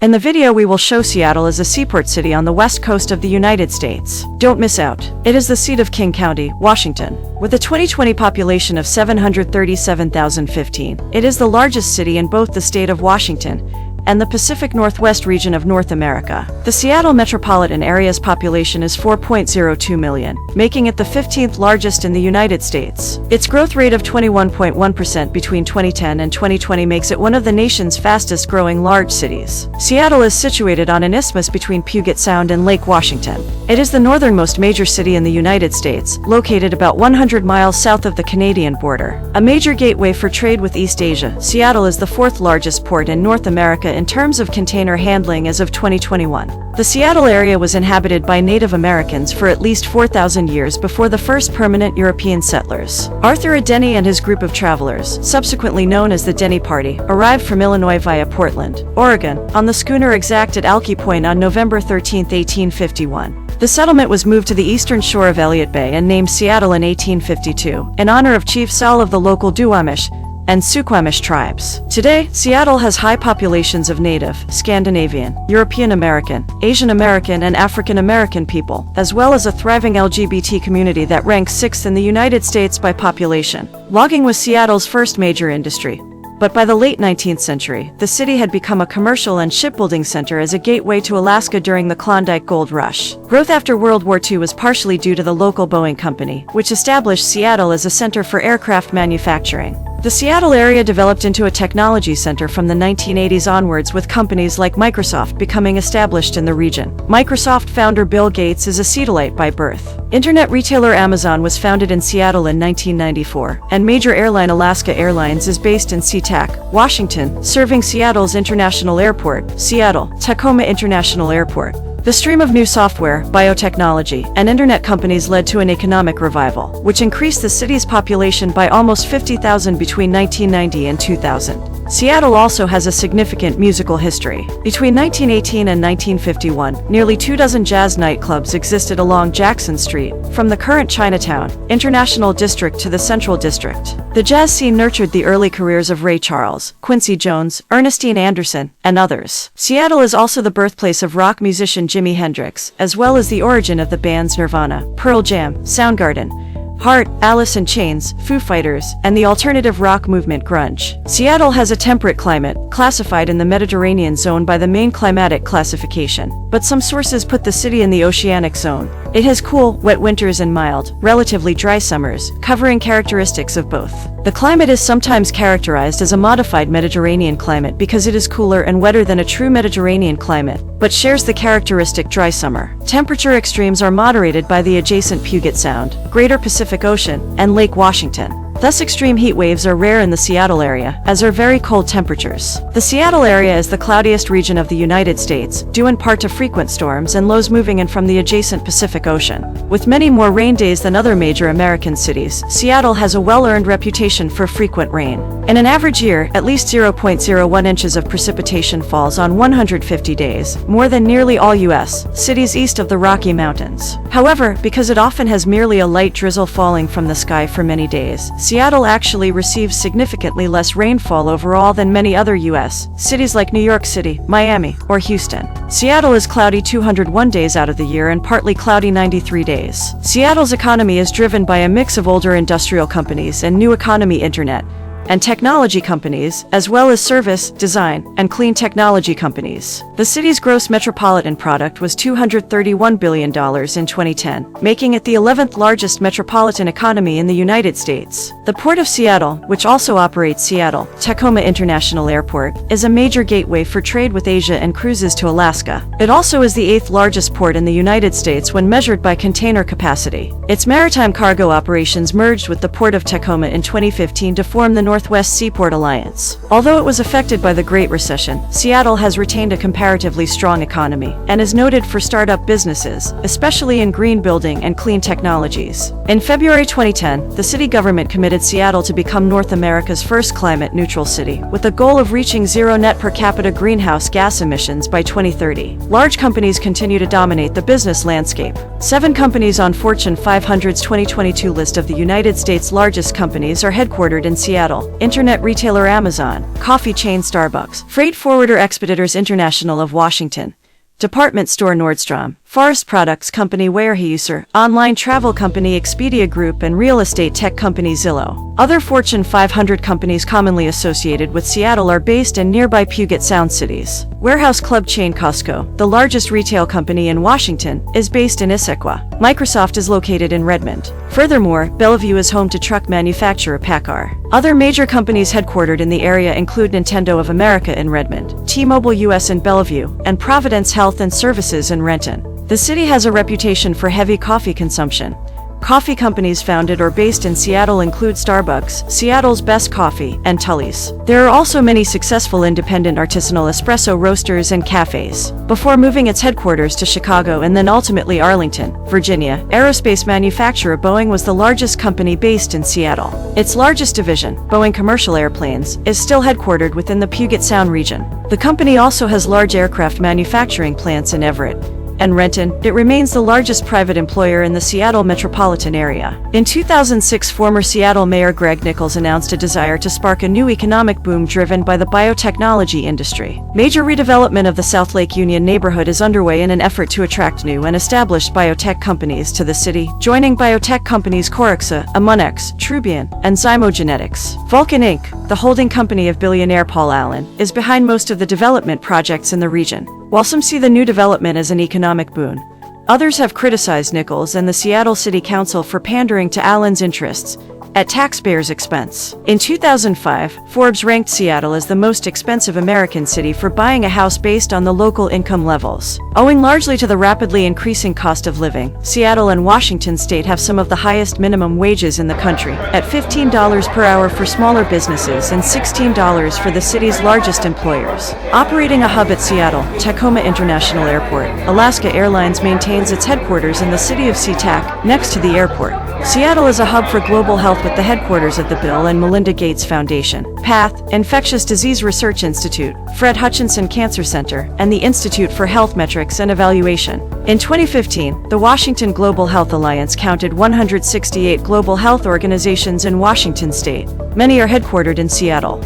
In the video we will show Seattle as a seaport city on the west coast of the United States. Don't miss out. It is the seat of King County, Washington. With a 2020 population of 737,015, it is the largest city in both the state of Washington and the Pacific Northwest region of North America. The Seattle metropolitan area's population is 4.02 million, making it the 15th largest in the United States. Its growth rate of 21.1% between 2010 and 2020 makes it one of the nation's fastest growing large cities. Seattle is situated on an isthmus between Puget Sound and Lake Washington. It is the northernmost major city in the United States, located about 100 miles south of the Canadian border. A major gateway for trade with East Asia, Seattle is the fourth largest port in North America in terms of container handling as of 2021. The Seattle area was inhabited by Native Americans for at least 4,000 years before the first permanent European settlers. Arthur Denny and his group of travelers, subsequently known as the Denny Party, arrived from Illinois via Portland, Oregon, on the schooner Exact at Alki Point on November 13, 1851. The settlement was moved to the eastern shore of Elliott Bay and named Seattle in 1852, in honor of Chief Saul of the local Duwamish and Suquamish tribes. Today, Seattle has high populations of Native, Scandinavian, European American, Asian American, and African American people, as well as a thriving LGBT community that ranks 6th in the United States by population. Logging was Seattle's first major industry, but by the late 19th century, the city had become a commercial and shipbuilding center as a gateway to Alaska during the Klondike Gold Rush. Growth after World War II was partially due to the local Boeing company, which established Seattle as a center for aircraft manufacturing. The Seattle area developed into a technology center from the 1980s onwards, with companies like Microsoft becoming established in the region. Microsoft founder Bill Gates is a Seattleite by birth. Internet retailer Amazon was founded in Seattle in 1994, and major airline Alaska Airlines is based in SeaTac, Washington, serving Seattle's International Airport, Seattle-Tacoma International Airport. The stream of new software, biotechnology, and internet companies led to an economic revival, which increased the city's population by almost 50,000 between 1990 and 2000. Seattle also has a significant musical history. Between 1918 and 1951, nearly 24 jazz nightclubs existed along Jackson Street, from the current Chinatown International District to the Central District. The jazz scene nurtured the early careers of Ray Charles, Quincy Jones, Ernestine Anderson, and others. Seattle is also the birthplace of rock musician Jimi Hendrix, as well as the origin of the bands Nirvana, Pearl Jam, Soundgarden, Heart, Alice in Chains, Foo Fighters, and the alternative rock movement grunge. Seattle has a temperate climate, classified in the Mediterranean zone by the Maine Climatic Classification, but some sources put the city in the oceanic zone. It has cool, wet winters and mild, relatively dry summers, covering characteristics of both. The climate is sometimes characterized as a modified Mediterranean climate because it is cooler and wetter than a true Mediterranean climate, but shares the characteristic dry summer. Temperature extremes are moderated by the adjacent Puget Sound, Greater Pacific Ocean, and Lake Washington. Thus, extreme heat waves are rare in the Seattle area, as are very cold temperatures. The Seattle area is the cloudiest region of the United States, due in part to frequent storms and lows moving in from the adjacent Pacific Ocean. With many more rain days than other major American cities, Seattle has a well-earned reputation for frequent rain. In an average year, at least 0.01 inches of precipitation falls on 150 days, more than nearly all U.S. cities east of the Rocky Mountains. However, because it often has merely a light drizzle falling from the sky for many days, Seattle actually receives significantly less rainfall overall than many other U.S. cities like New York City, Miami, or Houston. Seattle is cloudy 201 days out of the year and partly cloudy 93 days. Seattle's economy is driven by a mix of older industrial companies and new economy internet and technology companies, as well as service, design, and clean technology companies. The city's gross metropolitan product was $231 billion in 2010, making it the 11th largest metropolitan economy in the United States. The Port of Seattle, which also operates Seattle-Tacoma International Airport, is a major gateway for trade with Asia and cruises to Alaska. It also is the 8th largest port in the United States when measured by container capacity. Its maritime cargo operations merged with the Port of Tacoma in 2015 to form the Northwest Seaport Alliance. Although it was affected by the Great Recession, Seattle has retained a comparatively strong economy and is noted for startup businesses, especially in green building and clean technologies. In February 2010, the city government committed Seattle to become North America's first climate-neutral city, with a goal of reaching zero net per capita greenhouse gas emissions by 2030. Large companies continue to dominate the business landscape. 7 companies on Fortune 500's 2022 list of the United States' largest companies are headquartered in Seattle. Seattle, internet retailer Amazon, coffee chain Starbucks, freight forwarder Expeditors International of Washington, department store Nordstrom, forest products company Weyerhaeuser, online travel company Expedia Group, and real estate tech company Zillow. Other Fortune 500 companies commonly associated with Seattle are based in nearby Puget Sound cities. Warehouse club chain Costco, the largest retail company in Washington, is based in Issaquah. Microsoft is located in Redmond. Furthermore, Bellevue is home to truck manufacturer PACCAR. Other major companies headquartered in the area include Nintendo of America in Redmond, T-Mobile US in Bellevue, and Providence Health and Services in Renton. The city has a reputation for heavy coffee consumption. Coffee companies founded or based in Seattle include Starbucks, Seattle's Best Coffee, and Tully's. There are also many successful independent artisanal espresso roasters and cafes. Before moving its headquarters to Chicago and then ultimately Arlington, Virginia, aerospace manufacturer Boeing was the largest company based in Seattle. Its largest division, Boeing Commercial Airplanes, is still headquartered within the Puget Sound region. The company also has large aircraft manufacturing plants in Everett and Renton. It remains the largest private employer in the Seattle metropolitan area. In 2006, former Seattle Mayor Greg Nickels announced a desire to spark a new economic boom driven by the biotechnology industry. Major redevelopment of the South Lake Union neighborhood is underway in an effort to attract new and established biotech companies to the city, joining biotech companies Corixa, Immunex, Trubion, and Zymogenetics. Vulcan Inc., the holding company of billionaire Paul Allen, is behind most of the development projects in the region. While some see the new development as an economic boon, others have criticized Nickels and the Seattle City Council for pandering to Allen's interests at taxpayers' expense. In 2005, Forbes ranked Seattle as the most expensive American city for buying a house based on the local income levels. Owing largely to the rapidly increasing cost of living, Seattle and Washington state have some of the highest minimum wages in the country, at $15 per hour for smaller businesses and $16 for the city's largest employers. Operating a hub at Seattle, Tacoma International Airport, Alaska Airlines maintains its headquarters in the city of SeaTac, next to the airport. Seattle is a hub for global health with the headquarters of the Bill and Melinda Gates Foundation, PATH, Infectious Disease Research Institute, Fred Hutchinson Cancer Center, and the Institute for Health Metrics and Evaluation. In 2015, the Washington Global Health Alliance counted 168 global health organizations in Washington state. Many are headquartered in Seattle.